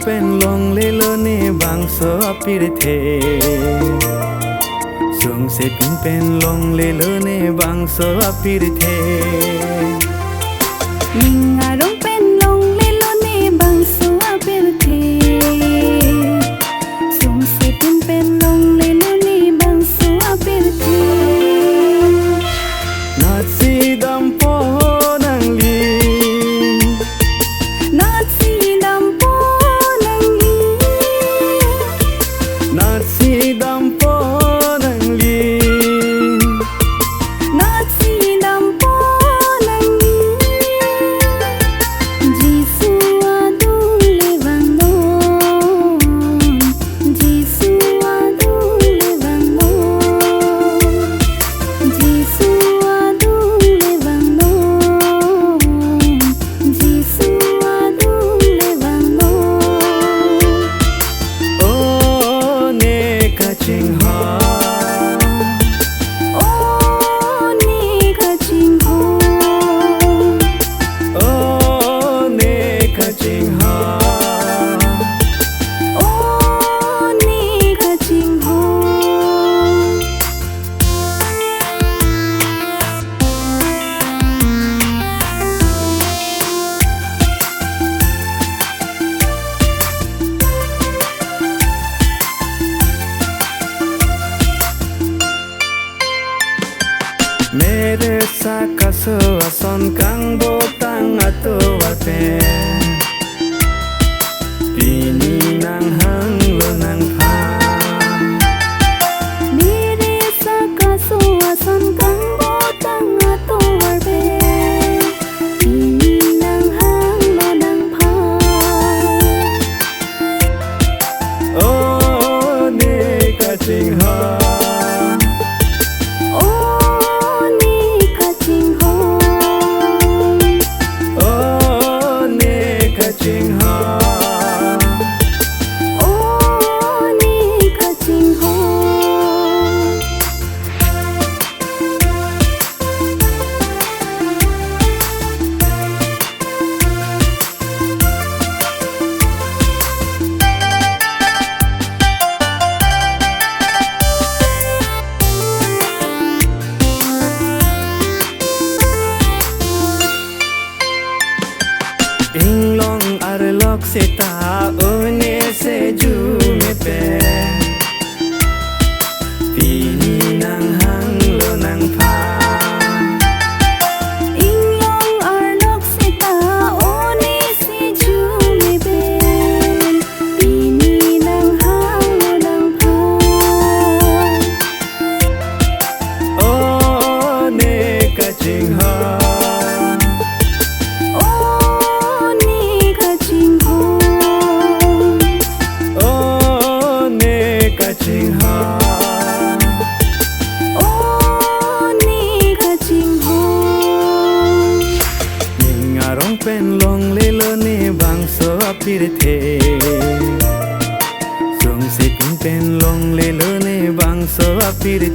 pen long le lo ne bang so apir the sung se pin pen long le lo ne bang so apir the Ninga rong pen long le lo ne bang so apir the sung se pin pen long le lo ne bang so apir the na si dam po nang li na si dam po nang li na si dam po nang li na si dam po nang li Jisu adung le bang no Jisu adung le bang no Jisu adung le bang no Jisu adung le bang no o ne ka ching ha Oh ni ka ching ho o ne ka ching ha Oh ni ka ching ho mere sa kaso ason kang botang ato ape pini nang hang lo nang pha Mere sa kaso ason kang botang ato arbe Ini nang hang lo nang pha o ne ka ching ha Oh ni ka ching ho o ne ka ching ha Oh ni ka ching ho ing long ar lok se ta o ne se ju me pe pini nang hang lo nang pha Ing long ar lok se ta o ni si ju me ben Pini nang hang lo nang pha o ne ka ching ha Oh ni ka ching ho o ne ka ching ha Oh ni ka ching ho ninga rong pen long le lo ne bang so apir the sung se pin pen long le lo ne bang so apir the